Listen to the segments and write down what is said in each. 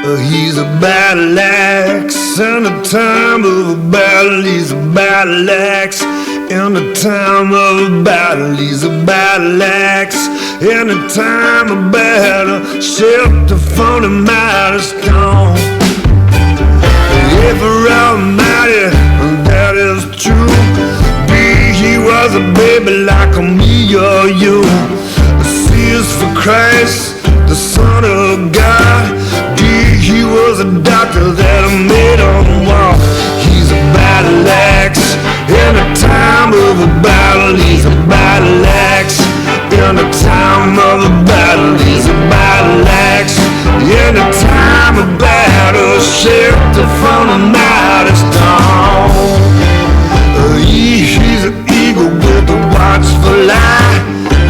He's a battle axe in the time of a battle. He's a battle axe in the time of a battle. He's a battle axe in the time of battle. Shelter from the mighty storm. If Almighty, that is true. He was a baby like me or you. C is for Christ, the Son of God. He was a doctor that made him walk. He's a battle axe in the time of a battle. He's a battle axe in the time of a battle. He's a battle axe in the time of battle. Shelter from the mighty storm. He's an eagle with a watchful eye.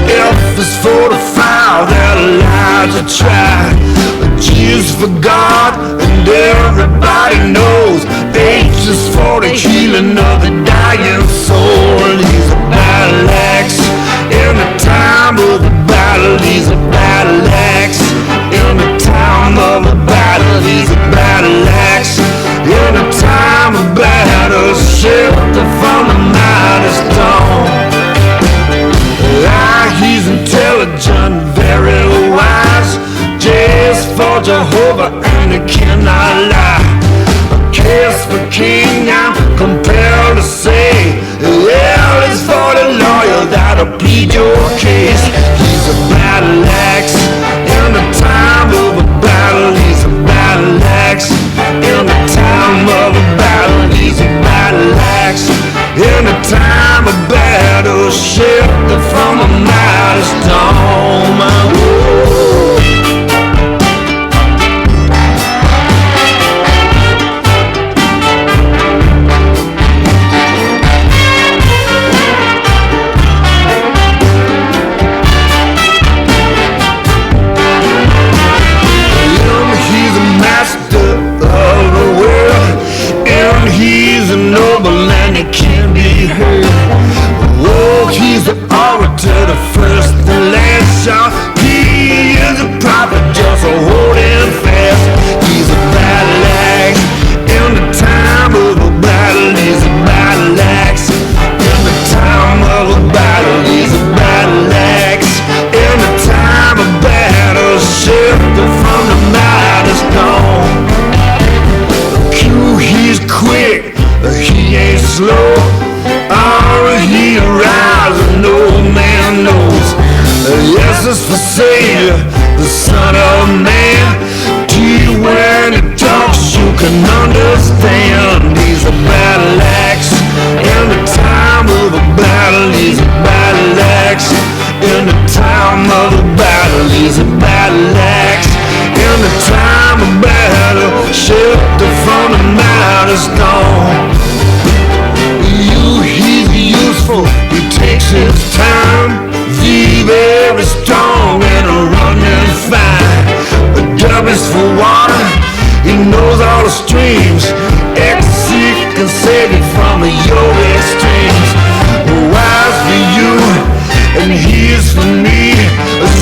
F is for the fire that Elijah tried. G is for God, and everybody knows. H is for the healing of the dying soul. He's a battle axe in the time of a battle. He's a battle axe in the time of a battle. He's a battle axe in the time of battle. Shelter from the mighty storm. He's intelligent, very wise. J is for Jehovah, and he cannot lie. K is for King, I'm compelled to say. L is for the lawyer that'll plead your case. He's a battle axe in the time of a battle. He's a battle axe in the time of a battle. He's a battle axe in the time of battle. Shelter from a mighty storm. He's a master of the world, and he's a noble and he can't be heard. Oh, he's the orator, the first, the last shot. He is a prophet, just holding fast. He's a battle axe in the time of a battle. He's a battle axe in the time of a battle. He's a battle axe in the time of battle. Shelter from the mighty storm. Q, he's quick, he ain't slow. R, he arrives and no man knows. S is for Savior, the Son of Man. T, when he talks you can understand. He's a battle axe in the time of a battle. He's a battle axe in the time of a battle. He's a battle axe in the time of battle. Shelter from the mighty storm. He's useful, he takes his time. V, very strong and running fine. W is for water, he knows all the streams. X, he can save you from your extremes. Y is for you, and he is for me.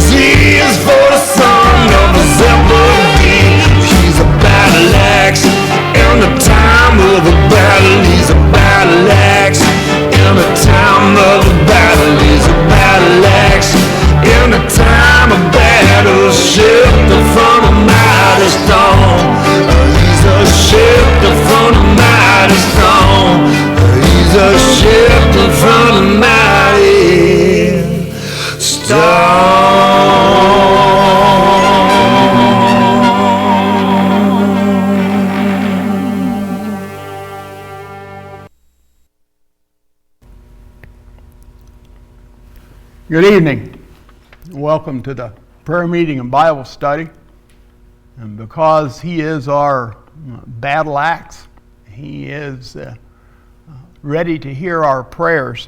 Z is for the son of a Zebedee. He's a battle axe in the time of a battle. He's a battle axe in the time of a battle. He's a battle axe in the time of battle. Shelter from the mighty storm. He's a shelter from the mighty storm. He's a shelter from the mighty storm. Good evening. Welcome to the prayer meeting and Bible study. And because he is our battle axe, he is ready to hear our prayers.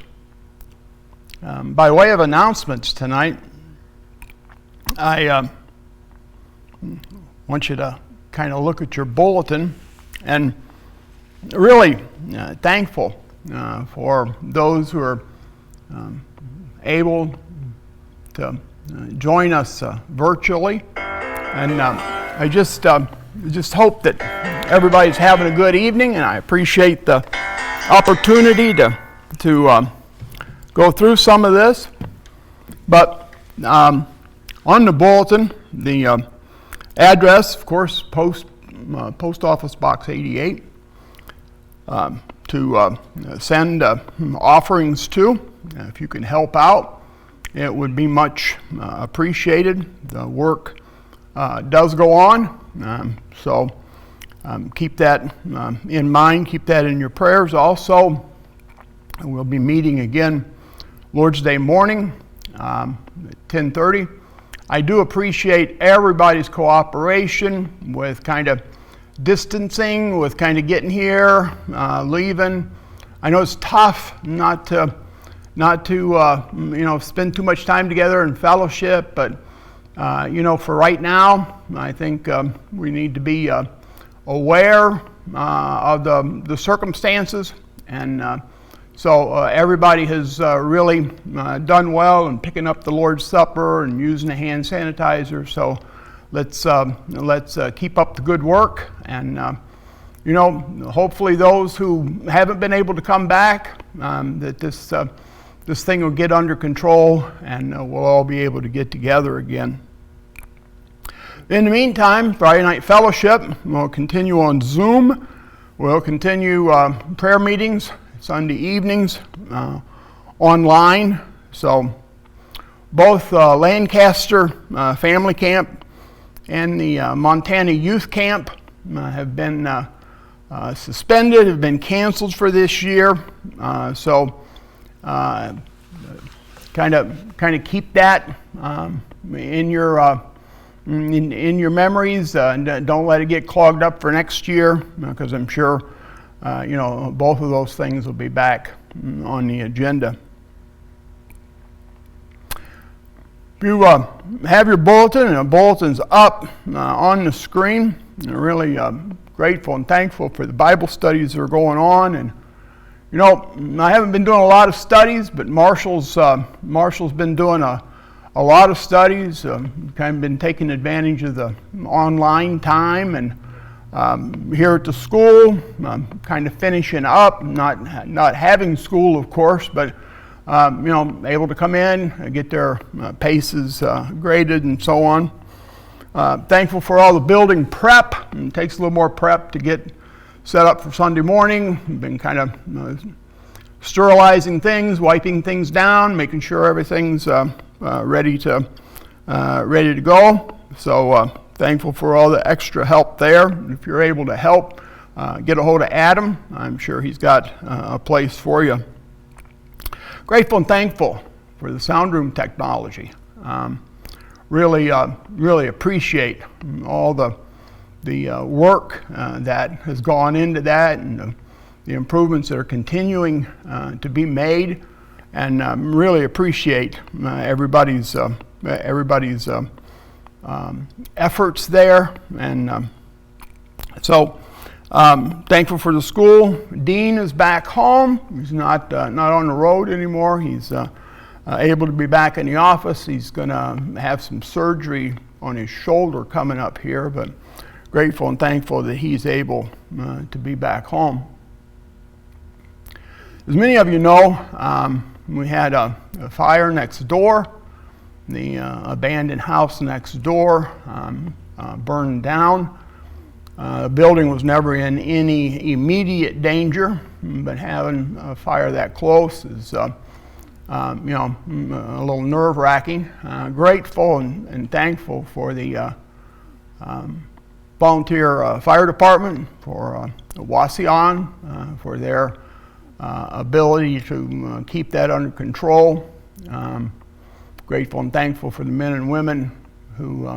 By way of announcements tonight, I want you to kind of look at your bulletin and really thankful for those who are able to join us virtually. And I just just hope that everybody's having a good evening, and I appreciate the opportunity to go through some of this. But on the bulletin, the address, of course, Post Office Box 88, to send offerings to. If you can help out, it would be much appreciated. The work does go on, so keep that in mind. Keep that in your prayers. Also, we'll be meeting again Lord's Day morning at 10:30. I do appreciate everybody's cooperation with kind of distancing, with kind of getting here, leaving. I know it's tough not to spend too much time together in fellowship, but for right now, I think we need to be aware of the circumstances, and so everybody has really done well in picking up the Lord's Supper and using the hand sanitizer. So let's keep up the good work, and hopefully those who haven't been able to come back, that this thing will get under control, and we'll all be able to get together again. In the meantime, Friday Night Fellowship will continue on Zoom. We'll continue prayer meetings Sunday evenings online. So both Lancaster Family Camp and the Montana Youth Camp have been suspended, have been canceled for this year. So kind of keep that in your memories. Don't let it get clogged up for next year, because I'm sure both of those things will be back on the agenda. If you have your bulletin, and the bulletin's up on the screen, I'm really grateful and thankful for the Bible studies that are going on. And I haven't been doing a lot of studies, but Marshall's been doing a lot of studies. Kind of been taking advantage of the online time, and here at the school, kind of finishing up, not having school, of course, but able to come in, get their paces graded and so on. Thankful for all the building prep. It takes a little more prep to get set up for Sunday morning. Been kind of sterilizing things, wiping things down, making sure everything's ready to go. So thankful for all the extra help there. If you're able to help, get a hold of Adam. I'm sure he's got a place for you. Grateful and thankful for the sound room technology. Really appreciate all the work that has gone into that, and the improvements that are continuing to be made, and really appreciate everybody's efforts there. And so thankful for the school. Dean is back home. He's not on the road anymore. He's able to be back in the office. He's going to have some surgery on his shoulder coming up here, but grateful and thankful that he's able to be back home. As many of you know, we had a fire next door. The abandoned house next door burned down. The building was never in any immediate danger, but having a fire that close is a little nerve-wracking. Grateful and thankful for the volunteer fire department, for Wasion, for their ability to keep that under control. Grateful and thankful for the men and women who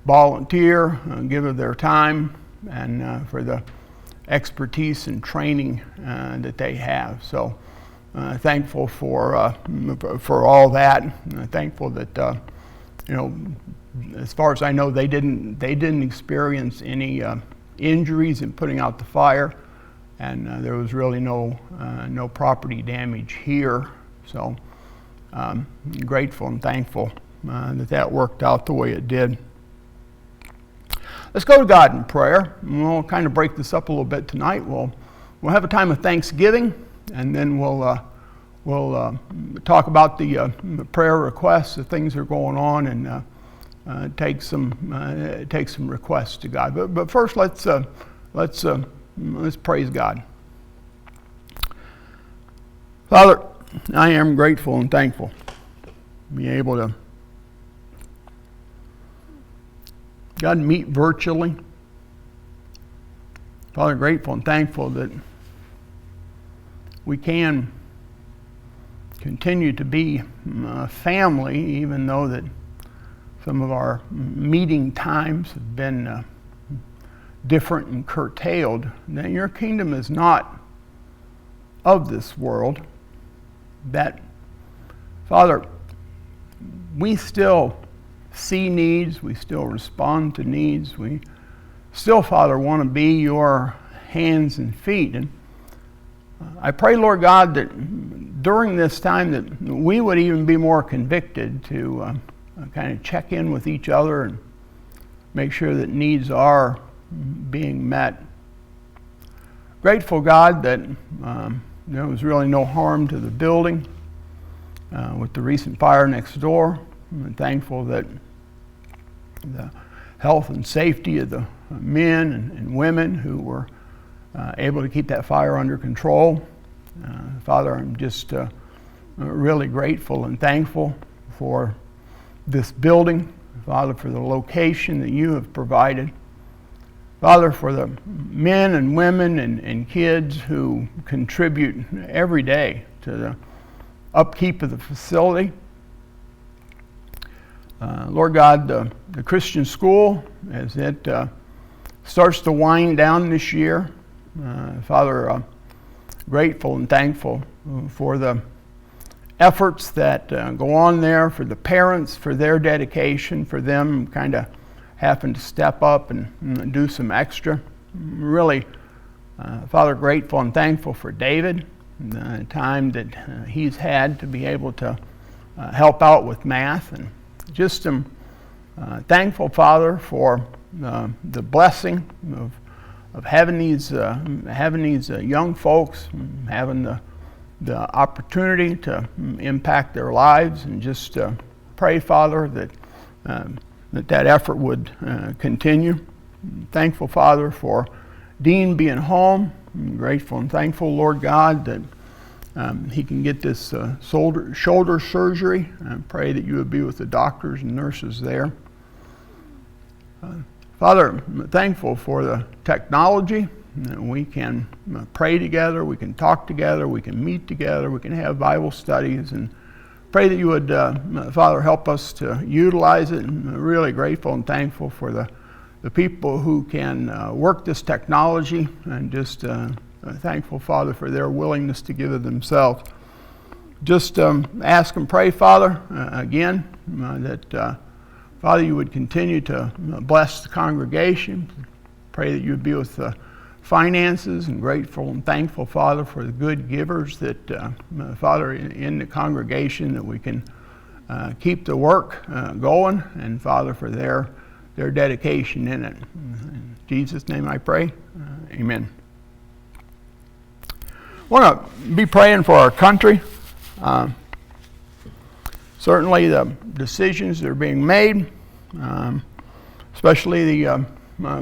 volunteer, give of their time, and for the expertise and training that they have. So thankful for all that. Thankful that as far as I know, they didn't experience any injuries in putting out the fire, and there was really no property damage here. So grateful and thankful that worked out the way it did. Let's go to God in prayer. We'll kind of break this up a little bit tonight. We'll have a time of thanksgiving, and then we'll talk about the prayer requests, the things that are going on, and take some requests to God. But first, let's praise God. Father, I am grateful and thankful to be able to, God, meet virtually. Father, grateful and thankful that we can continue to be a family, even though that some of our meeting times have been different and curtailed. That your kingdom is not of this world. That, Father, we still see needs, we still respond to needs, we still, Father, want to be your hands and feet. And I pray, Lord God, that during this time that we would even be more convicted to kind of check in with each other and make sure that needs are being met. Grateful, God, that there was really no harm to the building with the recent fire next door. I'm thankful that the health and safety of the men and women who were able to keep that fire under control. Father, I'm just really grateful and thankful for this building. Father, for the location that you have provided. Father, for the men and women and kids who contribute every day to the upkeep of the facility. Lord God, the Christian school, as it starts to wind down this year, Father, grateful and thankful for the efforts that go on there, for the parents, for their dedication, for them kind of having to step up and do some extra. Really, Father, grateful and thankful for David, the time that he's had to be able to help out with math, and just am thankful, Father, for the blessing of having these young folks, having the opportunity to impact their lives, and just pray, Father, that effort would continue. Thankful, Father, for Dean being home. I'm grateful and thankful, Lord God, that he can get this shoulder surgery. I pray that you would be with the doctors and nurses there. Father, I'm thankful for the technology. We can pray together, we can talk together, we can meet together, we can have Bible studies, and pray that you would, Father, help us to utilize it. And really grateful and thankful for the people who can work this technology, and just thankful, Father, for their willingness to give of themselves. Just ask and pray, Father, again, that, Father, you would continue to bless the congregation. Pray that you would be with the finances, and grateful and thankful, Father, for the good givers that, Father, in the congregation, that we can keep the work going, and Father, for their dedication in it. In Jesus' name I pray, amen. I want to be praying for our country. Certainly the decisions that are being made, especially the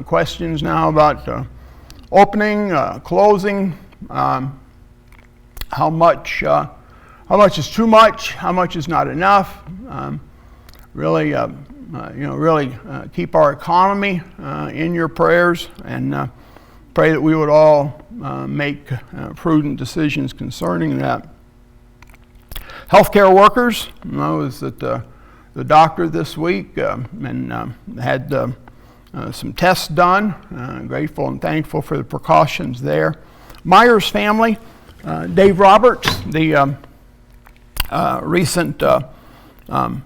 questions now about opening, closing, how much is too much, how much is not enough. Really keep our economy in your prayers, and pray that we would all make prudent decisions concerning that. Healthcare workers, I was at the doctor this week and had some tests done. Grateful and thankful for the precautions there. Myers family, Dave Roberts, the recent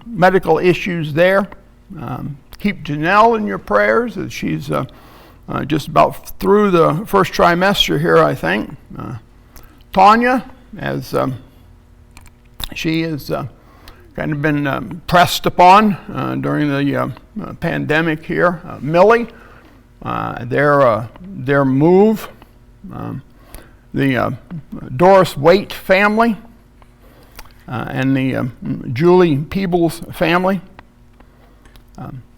medical issues there. Keep Janelle in your prayers, as she's just about through the first trimester here, I think. Tanya, as she has kind of been pressed upon during the pandemic here. Millie, their move, the Doris Waite family, and the Julie Peebles family.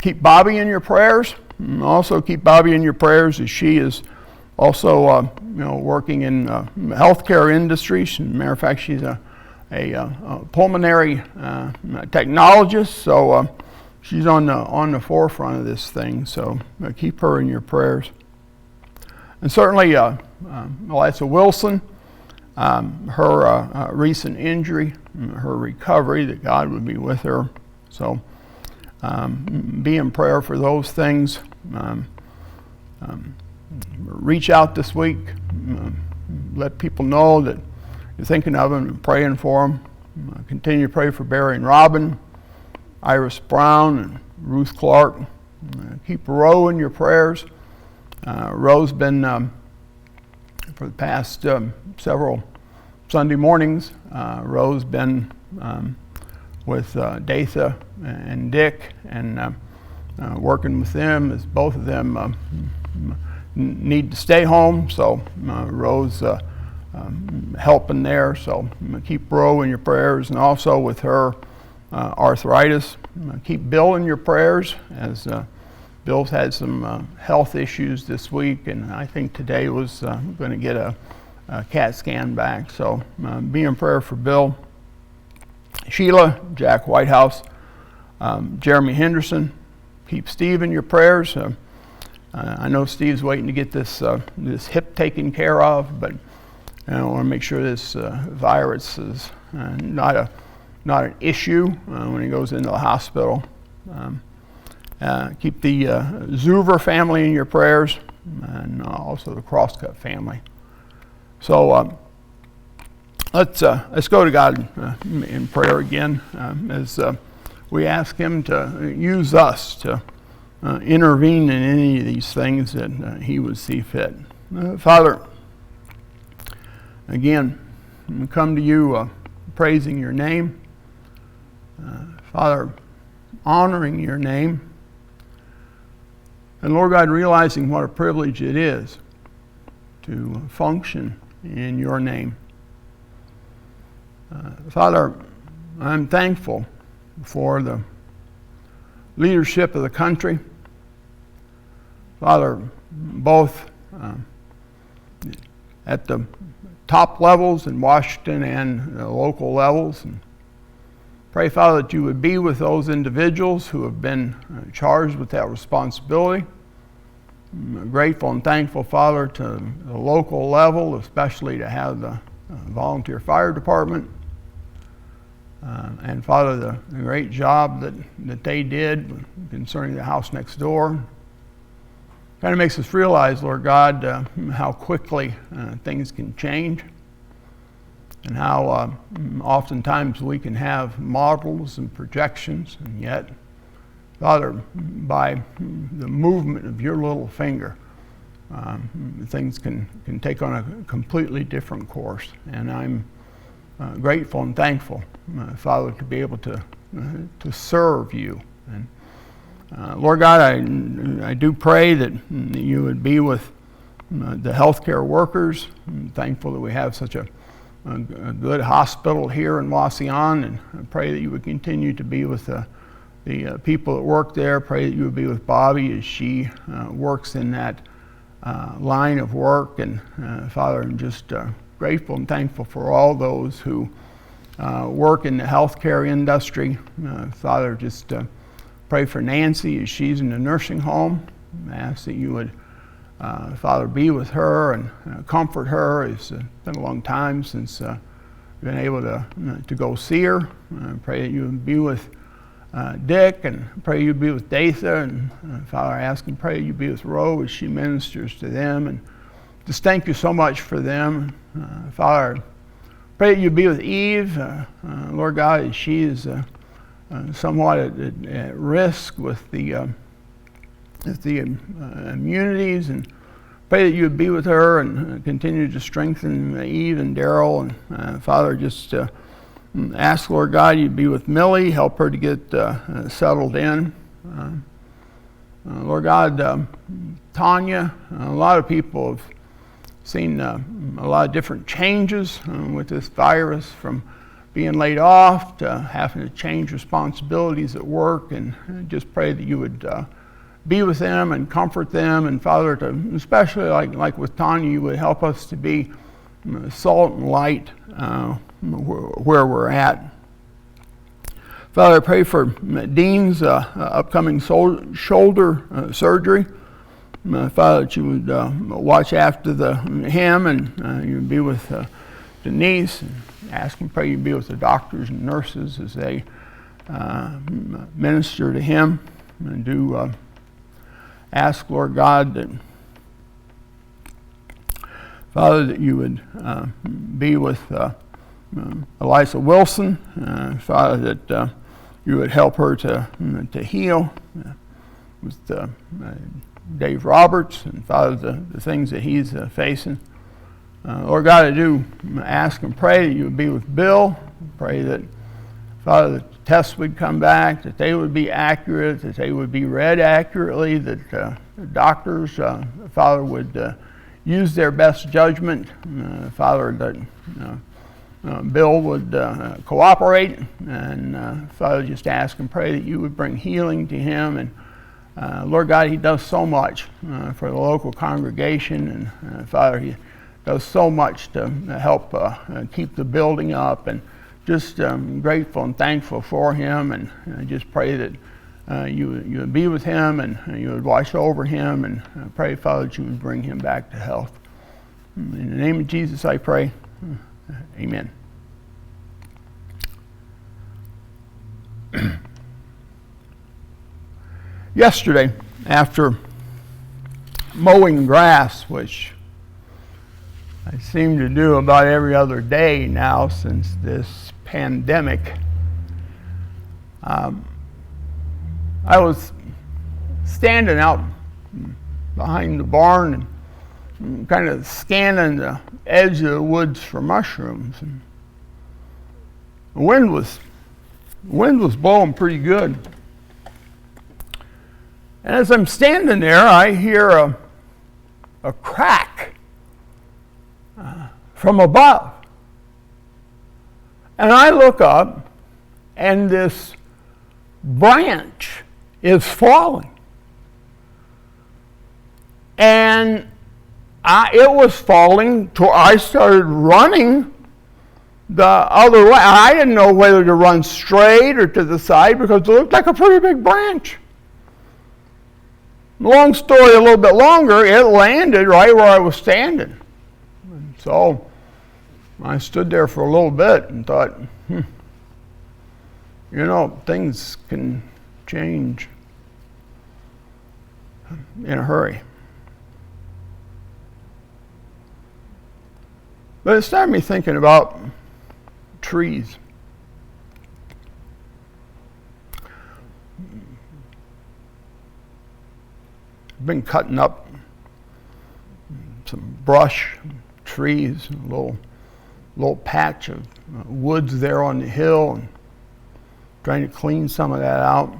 Keep Bobby in your prayers. Also keep Bobby in your prayers as she is also working in healthcare industry. As a matter of fact, she's a pulmonary technologist, so she's on the forefront of this thing. So keep her in your prayers. And certainly Eliza Wilson, her recent injury, her recovery, that God would be with her. So be in prayer for those things. Reach out this week. Let people know that you're thinking of them and praying for them. Continue to pray for Barry and Robin, Iris Brown and Ruth Clark. Keep Roe in your prayers. Roe's been, for the past several Sunday mornings, Roe's been with Datha and Dick and working with them, as both of them need to stay home. So Roe's helping there. So keep Roe in your prayers, and also with her arthritis. Keep Bill in your prayers, as Bill's had some health issues this week, and I think today was going to get a CAT scan back. So be in prayer for Bill. Sheila, Jack Whitehouse, Jeremy Henderson. Keep Steve in your prayers. I know Steve's waiting to get this hip taken care of, but I want to make sure this virus is not an issue when he goes into the hospital. Keep the Zuver family in your prayers, and also the Crosscut family. So let's go to God in prayer again, as we ask Him to use us to intervene in any of these things that He would see fit. Father, again, we come to you praising your name. Father, honoring your name. And Lord God, realizing what a privilege it is to function in your name. Father, I'm thankful for the leadership of the country. Father, both at the top levels in Washington and the local levels. And pray, Father, that you would be with those individuals who have been charged with that responsibility. I'm grateful and thankful, Father, to the local level, especially to have the volunteer fire department. And Father, the great job that they did concerning the house next door. Kind of makes us realize, Lord God, how quickly things can change, and how oftentimes we can have models and projections, and yet, Father, by the movement of your little finger, things can take on a completely different course. And I'm grateful and thankful, Father, to be able to serve you. And Lord God, I do pray that you would be with the healthcare workers. I'm thankful that we have such a good hospital here in Wauseon, and I pray that you would continue to be with the people that work there. Pray that you would be with Bobby as she works in that line of work. And Father, I'm just grateful and thankful for all those who work in the healthcare industry. Father, just pray for Nancy as she's in the nursing home. I ask that you would, Father, be with her and comfort her. It's been a long time since we've been able to go see her. Pray that you would be with Dick, and pray you'd be with Datha. And Father, I ask and pray you'd be with Roe as she ministers to them. And just thank you so much for them. Father, pray that you'd be with Eve, Lord God, as she is somewhat at risk with the immunities, and pray that you would be with her and continue to strengthen Eve and Daryl. And Father, just ask, Lord God, you'd be with Millie, help her to get settled in. Lord God, Tanya, a lot of people have seen a lot of different changes with this virus, from being laid off to having to change responsibilities at work, and just pray that you would be with them and comfort them, and Father, especially like with Tanya, you would help us to be salt and light where we're at. Father, I pray for Dean's upcoming shoulder surgery. Father, that you would watch after him, and you would be with Denise, and ask and pray you be with the doctors and nurses as they minister to him, and do ask, Lord God, that Father, that you would be with Eliza Wilson, Father, that you would help her to heal with Dave Roberts, and Father, the things that he's facing. Lord God, I do ask and pray that you would be with Bill. Pray that, Father, that the tests would come back, that they would be accurate, that they would be read accurately, that the doctors, Father, would use their best judgment. Father, that Bill would cooperate, and Father, just ask and pray that you would bring healing to him. And Lord God, he does so much for the local congregation, and Father, he does so much to help keep the building up, and just grateful and thankful for him, and just pray that you would be with him, and you would watch over him, and pray, Father, that you would bring him back to health. In the name of Jesus I pray, amen. Yesterday, after mowing grass, which I seem to do about every other day now since this pandemic, I was standing out behind the barn and kind of scanning the edge of the woods for mushrooms. And the wind was blowing pretty good. And as I'm standing there, I hear a crack from above. And I look up, and this branch is falling. And it was falling, I started running the other way. I didn't know whether to run straight or to the side because it looked like a pretty big branch. Long story a little bit longer, it landed right where I was standing. And so I stood there for a little bit and thought, things can change in a hurry. But it started me thinking about trees. I've been cutting up some brush, trees, a little patch of woods there on the hill, and trying to clean some of that out.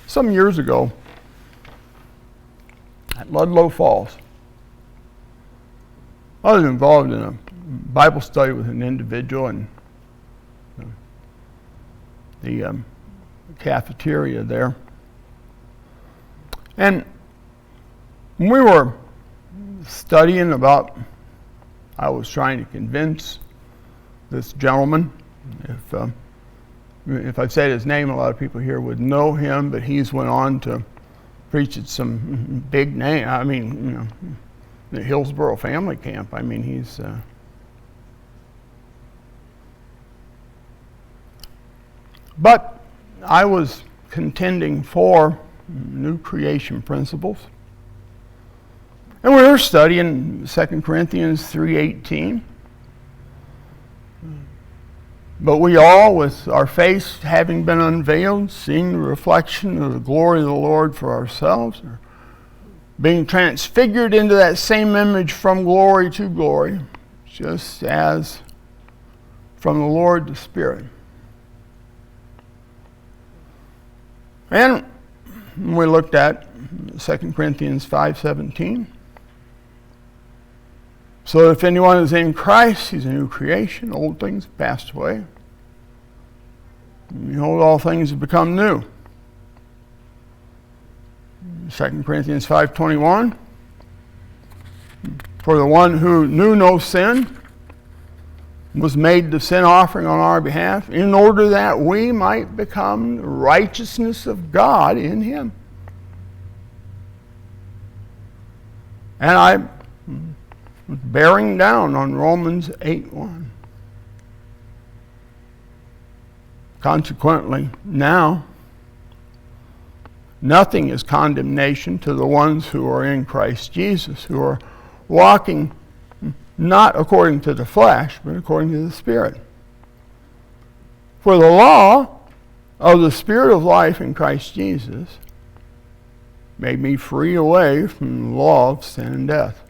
Some years ago, at Ludlow Falls, I was involved in a Bible study with an individual in the cafeteria there. And when we were studying about, I was trying to convince this gentleman, if I said his name, a lot of people here would know him, but he's went on to preach at some big name. The Hillsboro Family Camp. He's but I was contending for new creation principles, and we were studying 2 Corinthians 3:18. But we all, with our face having been unveiled, seeing the reflection of the glory of the Lord for ourselves, are being transfigured into that same image from glory to glory, just as from the Lord the Spirit. And we looked at 2 Corinthians 5:17. So if anyone is in Christ, he's a new creation. Old things have passed away. Behold, all things have become new. 2 Corinthians 5:21. For the one who knew no sin was made the sin offering on our behalf, in order that we might become the righteousness of God in him. And I was bearing down on Romans 8:1. Consequently, now, nothing is condemnation to the ones who are in Christ Jesus, who are walking not according to the flesh, but according to the Spirit. For the law of the Spirit of life in Christ Jesus made me free away from the law of sin and death.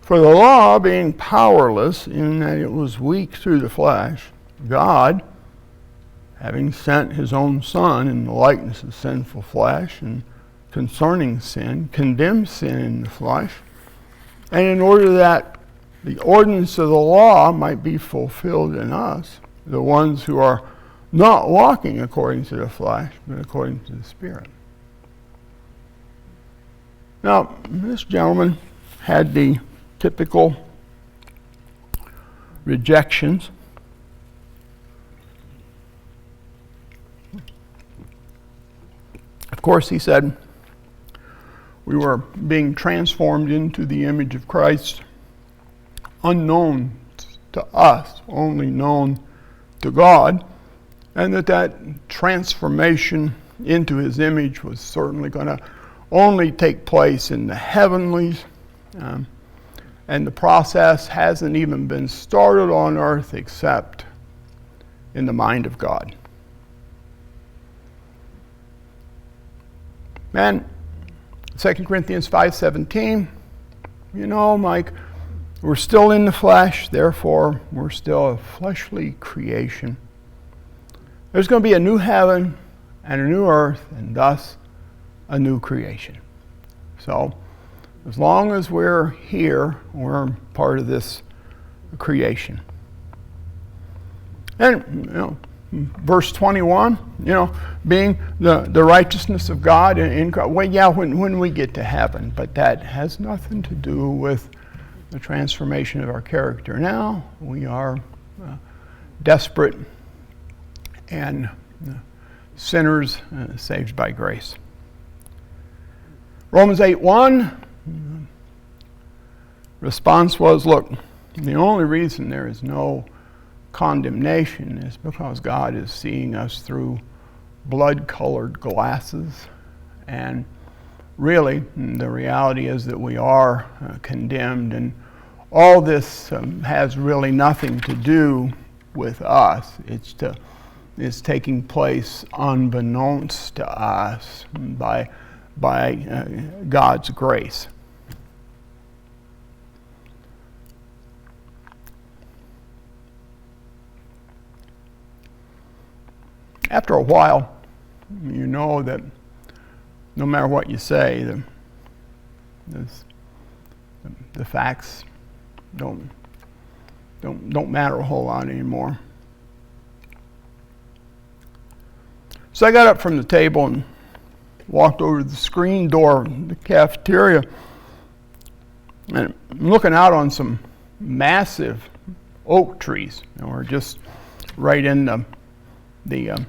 For the law, being powerless in that it was weak through the flesh, God, having sent his own Son in the likeness of sinful flesh, and concerning sin, condemned sin in the flesh, and in order that the ordinance of the law might be fulfilled in us, the ones who are not walking according to the flesh, but according to the Spirit. Now, this gentleman had the typical rejections. Of course, he said, we were being transformed into the image of Christ, unknown to us, only known to God, and that transformation into his image was certainly going to only take place in the heavenlies, and the process hasn't even been started on earth except in the mind of God. And 2 Corinthians 5:17, Mike, we're still in the flesh, therefore we're still a fleshly creation. There's going to be a new heaven and a new earth, and thus a new creation. So, as long as we're here, we're part of this creation. And, verse 21, being the righteousness of God in Christ. Well, yeah, when we get to heaven, but that has nothing to do with the transformation of our character. Now we are desperate and sinners saved by grace. Romans 8:1, response was, look, the only reason there is no condemnation is because God is seeing us through blood-colored glasses, and really the reality is that we are condemned, and all this has really nothing to do with us. It's taking place unbeknownst to us by God's grace. After a while, you know that no matter what you say, the facts don't matter a whole lot anymore. So I got up from the table and walked over to the screen door of the cafeteria, and I'm looking out on some massive oak trees. We're just right in the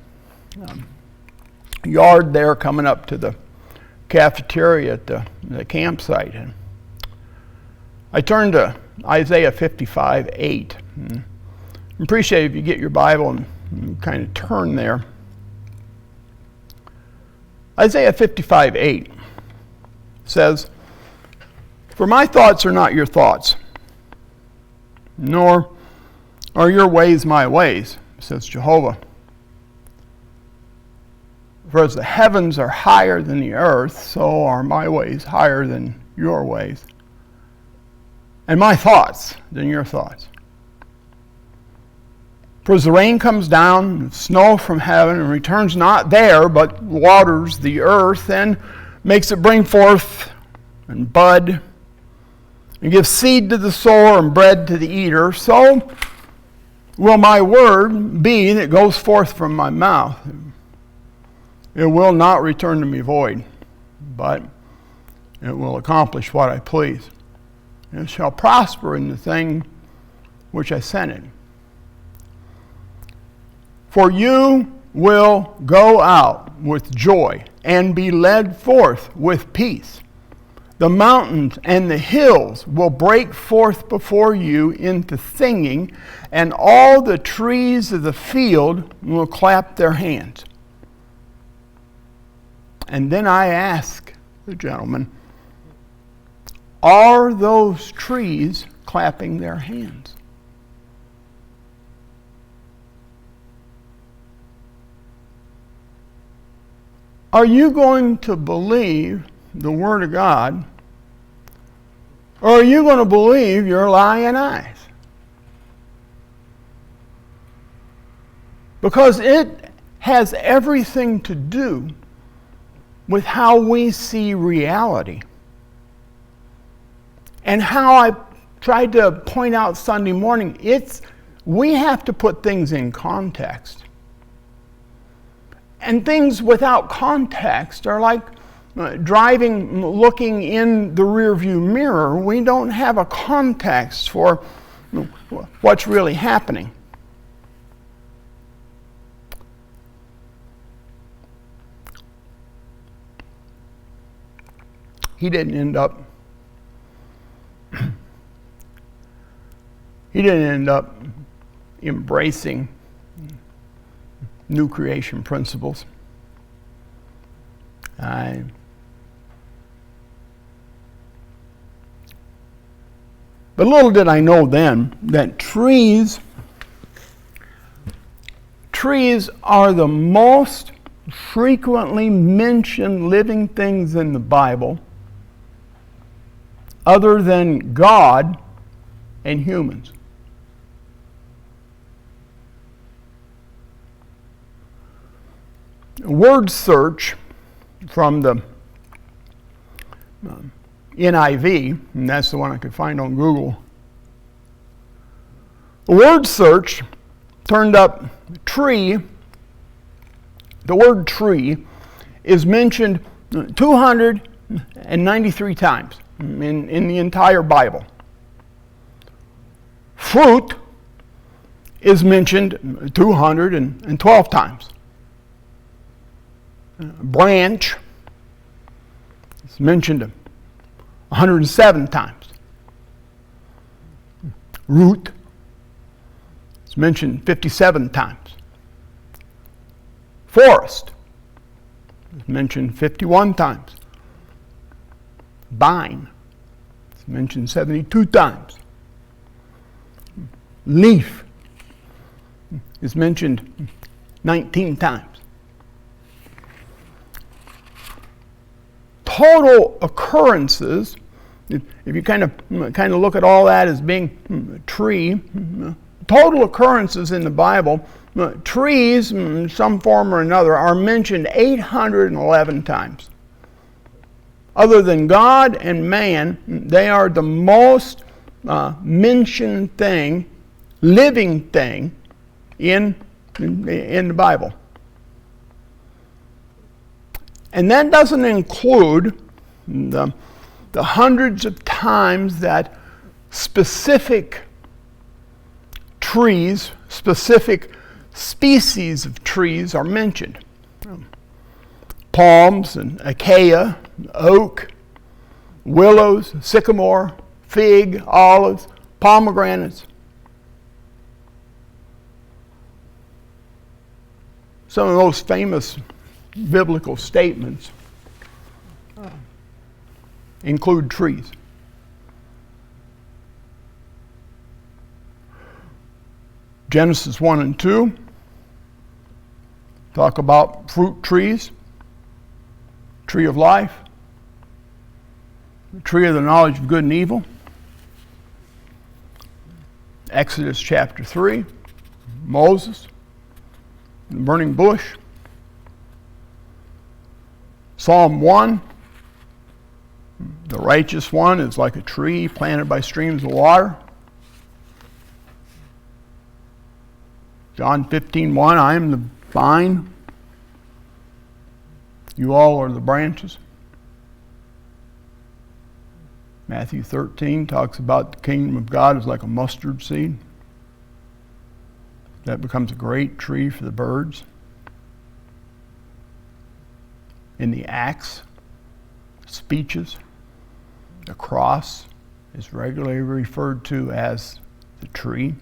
yard there coming up to the cafeteria at the campsite. And I turned to Isaiah 55:8. I appreciate if you get your Bible and kind of turn there. Isaiah 55:8 says, "For my thoughts are not your thoughts, nor are your ways my ways, says Jehovah. For as the heavens are higher than the earth, so are my ways higher than your ways, and my thoughts than your thoughts." For as the rain comes down, and snow from heaven, and returns not there, but waters the earth, and makes it bring forth and bud, and gives seed to the sower and bread to the eater, so will my word be that goes forth from my mouth. It will not return to me void, but it will accomplish what I please. And it shall prosper in the thing which I sent it. For you will go out with joy and be led forth with peace. The mountains and the hills will break forth before you into singing, and all the trees of the field will clap their hands. And then I ask the gentleman, are those trees clapping their hands? Are you going to believe the Word of God, or are you going to believe your lying eyes? Because it has everything to do with how we see reality. And how I tried to point out Sunday morning, we have to put things in context. And things without context are like driving, looking in the rearview mirror. We don't have a context for what's really happening. He didn't end up embracing new creation principles. But little did I know then that trees are the most frequently mentioned living things in the Bible, other than God and humans. Word search from the NIV, and that's the one I could find on Google. Word search turned up tree. The word tree is mentioned 293 times in the entire Bible. Fruit is mentioned 212 times. Branch is mentioned 107 times. Root is mentioned 57 times. Forest is mentioned 51 times. Vine is mentioned 72 times. Leaf is mentioned 19 times. Total occurrences, if you kind of look at all that as being tree, total occurrences in the Bible, trees in some form or another are mentioned 811 times. Other than God and man, they are the most mentioned thing, living thing in the Bible. And that doesn't include the hundreds of times that specific trees, specific species of trees are mentioned. Palms and acacia, oak, willows, sycamore, fig, olives, pomegranates. Some of the most famous biblical statements include trees. Genesis 1 and 2 talk about fruit trees, tree of life, the tree of the knowledge of good and evil. Exodus chapter 3 Moses, the burning bush. Psalm 1, the righteous one is like a tree planted by streams of water. John 15:1, I am the vine, you all are the branches. Matthew 13 talks about the kingdom of God is like a mustard seed. That becomes a great tree for the birds. In the Acts speeches, the cross is regularly referred to as the tree.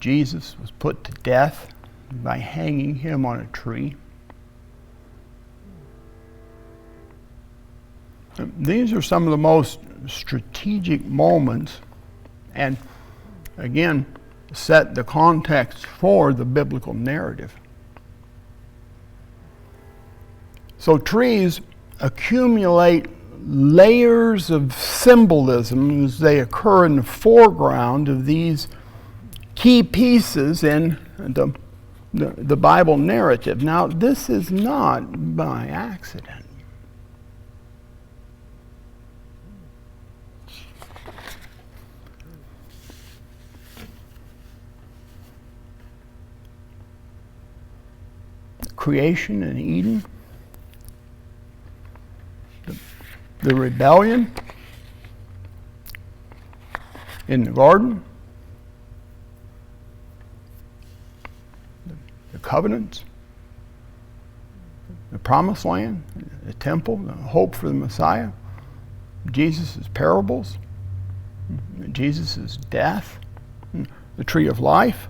Jesus was put to death by hanging him on a tree. These are some of the most strategic moments and, again, set the context for the biblical narrative. So trees accumulate layers of symbolism as they occur in the foreground of these key pieces in the Bible narrative. Now, this is not by accident. Creation in Eden, the rebellion in the garden, the covenants, the promised land, the temple, the hope for the Messiah, Jesus' parables, Jesus' death, the tree of life,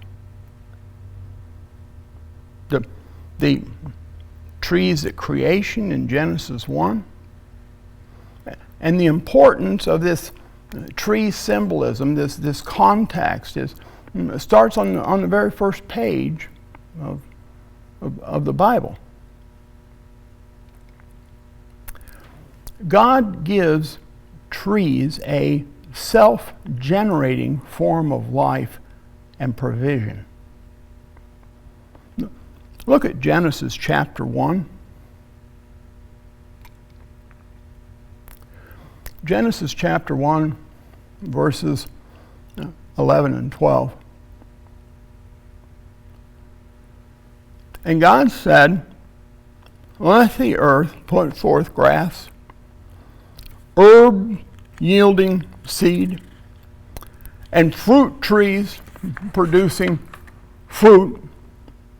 the trees at creation in Genesis 1, and the importance of this tree symbolism, this context, starts on the very first page of the Bible. God gives trees a self-generating form of life and provision. Look at Genesis chapter 1. Genesis chapter 1, verses 11 and 12. And God said, let the earth put forth grass, herb yielding seed, and fruit trees producing fruit,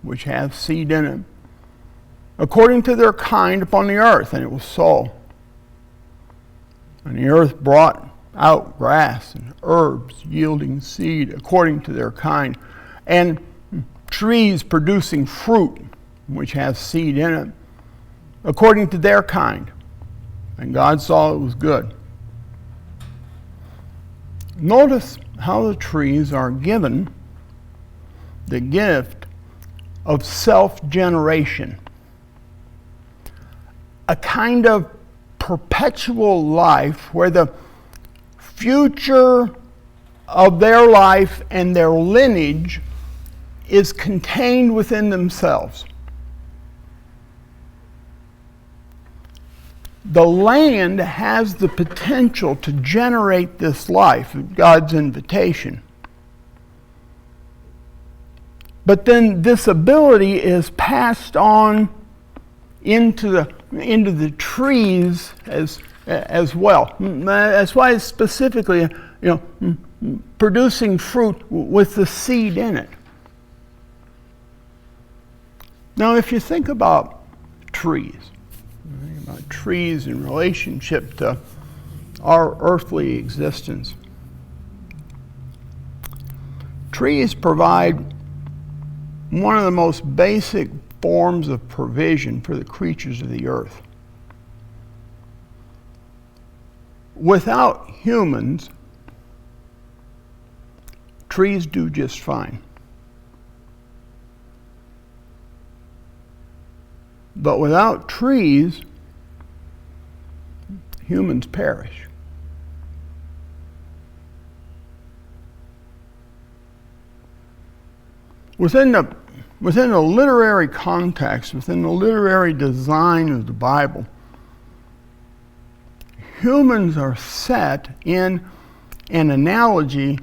which have seed in it, according to their kind upon the earth. And it was so. And the earth brought out grass and herbs yielding seed according to their kind, and trees producing fruit, which has seed in it, according to their kind. And God saw it was good. Notice how the trees are given the gift of self-generation, a kind of perpetual life where the future of their life and their lineage is contained within themselves. The land has the potential to generate this life, God's invitation. But then this ability is passed on into the trees as well. That's why it's specifically, producing fruit with the seed in it. Now, if you think about trees in relationship to our earthly existence, trees provide one of the most basic forms of provision for the creatures of the earth. Without humans, trees do just fine. But without trees, humans perish. within the literary context, within the literary design of the Bible, humans are set in an analogy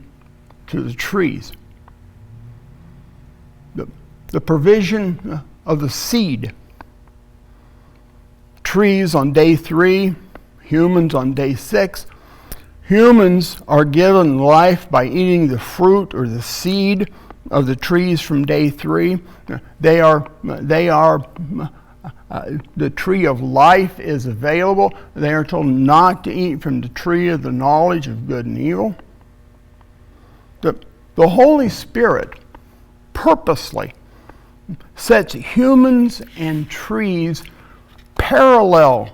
to the trees. The provision of the seed. Trees on day 3, humans on day 6. Humans are given life by eating the fruit or the seed of the trees from day 3. The tree of life is available. They are told not to eat from the tree of the knowledge of good and evil. The Holy Spirit purposely sets humans and trees parallel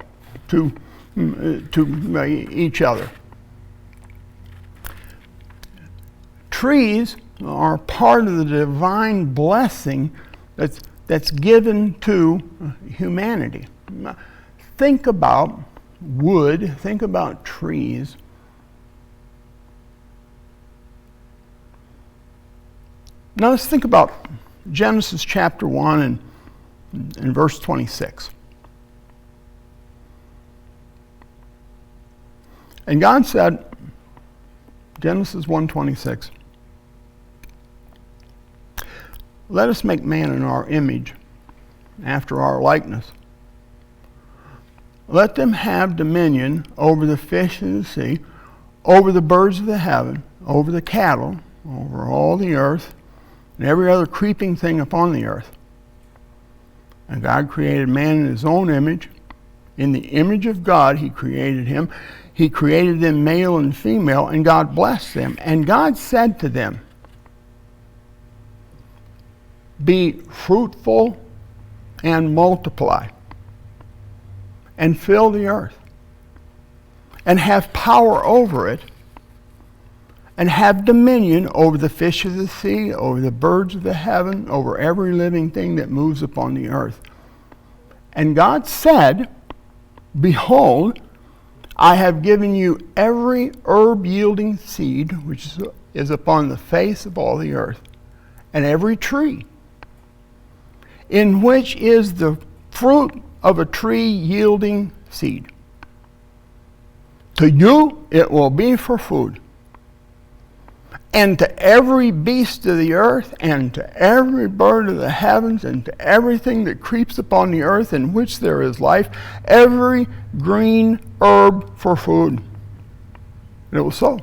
to each other. Trees are part of the divine blessing that's given to humanity. Think about wood, think about trees. Now let's think about Genesis chapter 1 and verse 26. And God said, Genesis 1:26, let us make man in our image, after our likeness. Let them have dominion over the fish in the sea, over the birds of the heaven, over the cattle, over all the earth, and every other creeping thing upon the earth. And God created man in his own image. In the image of God he created him. He created them male and female, and God blessed them. And God said to them, be fruitful and multiply, and fill the earth, and have power over it, and have dominion over the fish of the sea, over the birds of the heaven, over every living thing that moves upon the earth. And God said, behold, I have given you every herb-yielding seed which is upon the face of all the earth, and every tree, in which is the fruit of a tree yielding seed. To you it will be for food. And to every beast of the earth, and to every bird of the heavens, and to everything that creeps upon the earth in which there is life, every green herb for food. And it was so.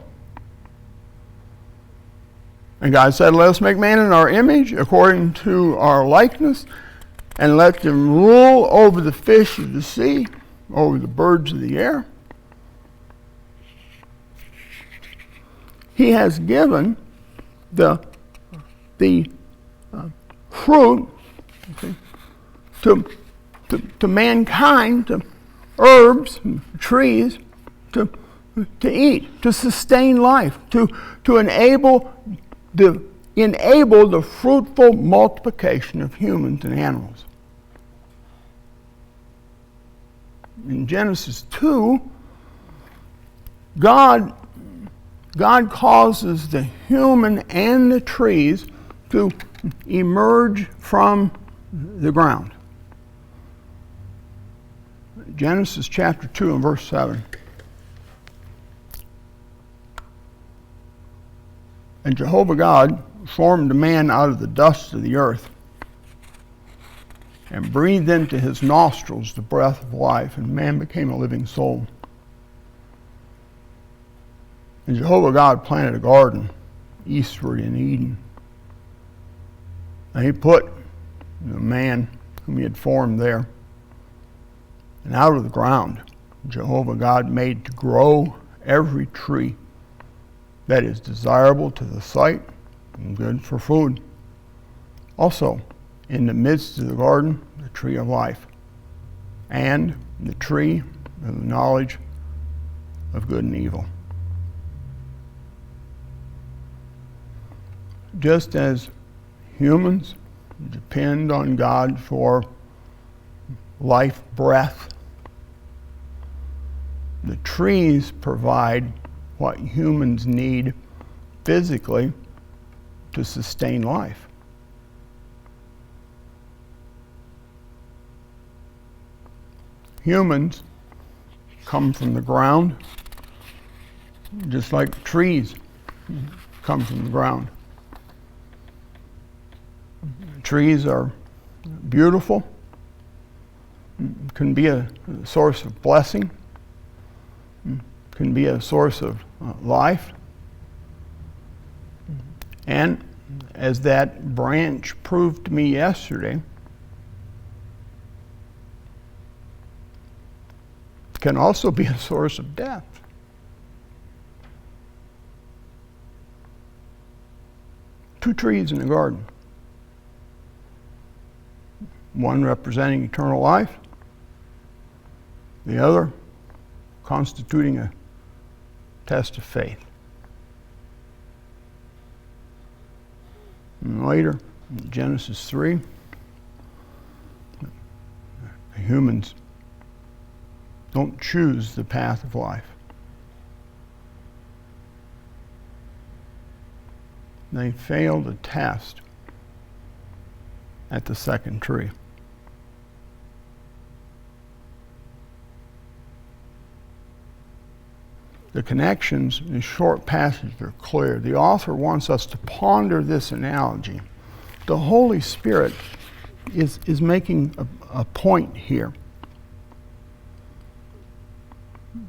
And God said, let us make man in our image, according to our likeness, and let them rule over the fish of the sea, over the birds of the air. He has given the fruit to mankind, to herbs, trees, to eat, to sustain life, to enable the fruitful multiplication of humans and animals. In Genesis 2, God causes the human and the trees to emerge from the ground. Genesis chapter 2 and verse 7. And Jehovah God formed a man out of the dust of the earth, and breathed into his nostrils the breath of life, and man became a living soul. And Jehovah God planted a garden eastward in Eden. And he put the man whom he had formed there. And out of the ground Jehovah God made to grow every tree that is desirable to the sight and good for food. Also, in the midst of the garden, the tree of life, and the tree of the knowledge of good and evil. Just as humans depend on God for life breath, the trees provide what humans need physically to sustain life. Humans come from the ground, just like trees come from the ground. Trees are beautiful, can be a source of blessing, can be a source of life. And as that branch proved to me yesterday, can also be a source of death. Two trees in the garden, one representing eternal life, the other constituting a test of faith. And later, in Genesis 3, the humans don't choose the path of life. They fail the test at the second tree. The connections in short passage are clear. The author wants us to ponder this analogy. The Holy Spirit is making a point here.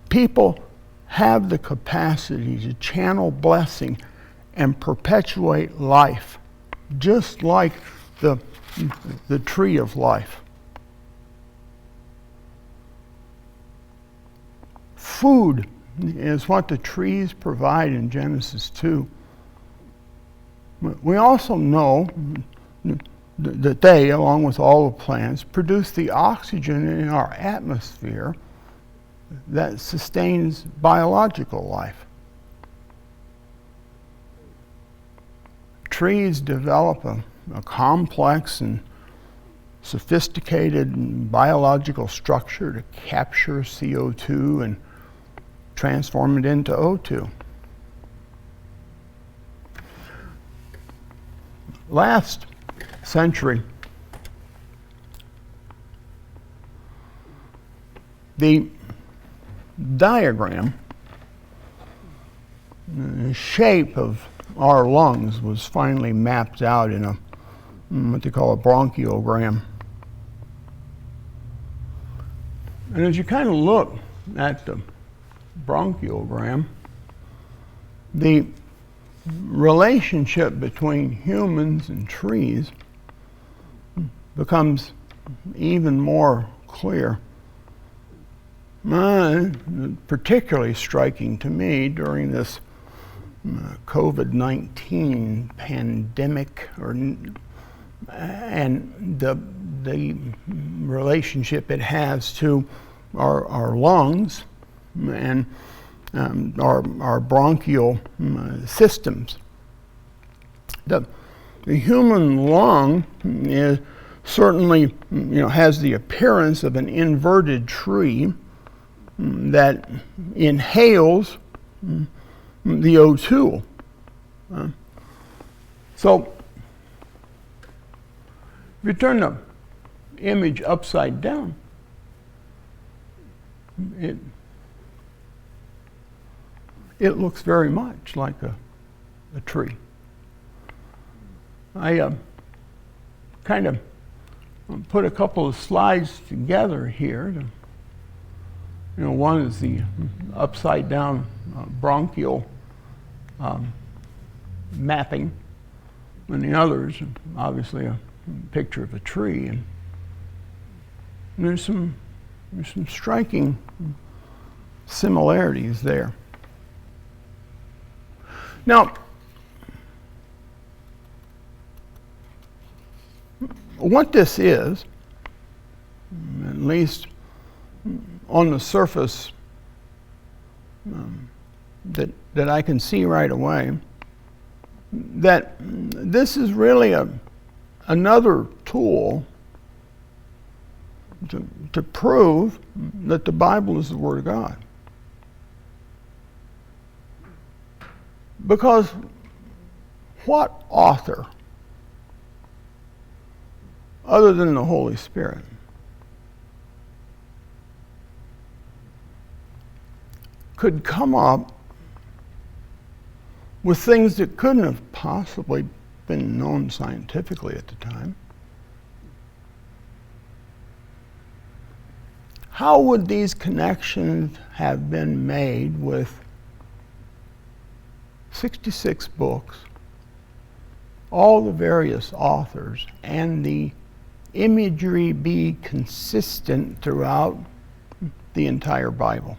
People have the capacity to channel blessing and perpetuate life, just like the tree of life. Food is what the trees provide in Genesis 2. We also know that they, along with all the plants, produce the oxygen in our atmosphere that sustains biological life. Trees develop a complex and sophisticated biological structure to capture CO2 and transform it into O2. Last century, the diagram, the shape of our lungs was finally mapped out in what they call a bronchiogram. And as you kind of look at the bronchiogram, the relationship between humans and trees becomes even more clear. Particularly striking to me during this COVID-19 pandemic, and the relationship it has to our lungs and our bronchial systems. The human lung is certainly, has the appearance of an inverted tree that inhales the O2. So, if you turn the image upside down, it looks very much like a tree. I kind of put a couple of slides together here. One is the upside down bronchial mapping, and the other is obviously a picture of a tree. And there's some striking similarities there. Now, what this is, at least on the surface that I can see right away, that this is really another tool to prove that the Bible is the Word of God. Because what author, other than the Holy Spirit, could come up with things that couldn't have possibly been known scientifically at the time. How would these connections have been made with 66 books, all the various authors, and the imagery be consistent throughout the entire Bible?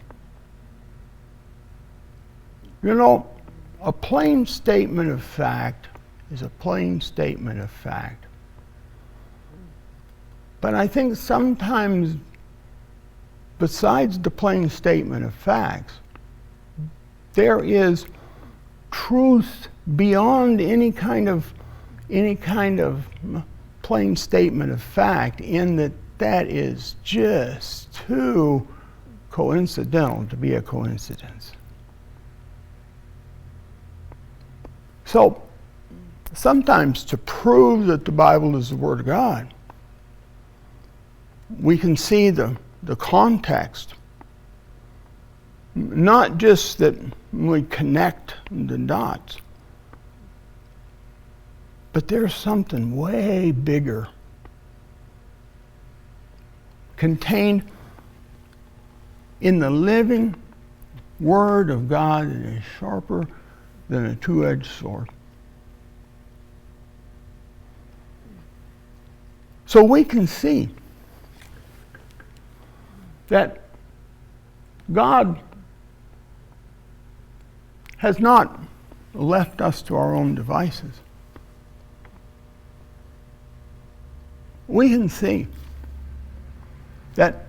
You know, a plain statement of fact is a plain statement of fact. But I think sometimes, besides the plain statement of facts, there is truth beyond any kind of plain statement of fact, in that is just too coincidental to be a coincidence. So sometimes, to prove that the Bible is the Word of God, we can see the context. Not just that we connect the dots, but there's something way bigger contained in the living Word of God that is sharper than a two-edged sword. So we can see that God has not left us to our own devices. We can see that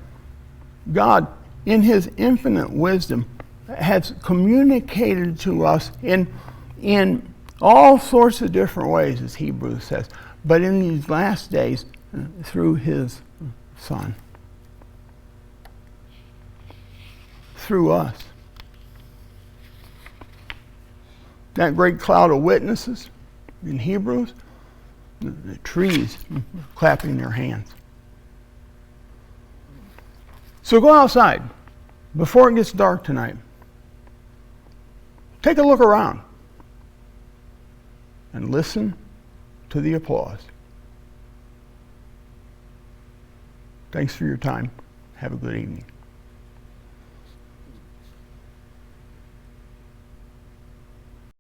God, in His infinite wisdom, has communicated to us in all sorts of different ways, as Hebrews says, but in these last days, through His Son. Through us. That great cloud of witnesses in Hebrews, the trees clapping their hands. So go outside before it gets dark tonight. Take a look around and listen to the applause. Thanks for your time. Have a good evening.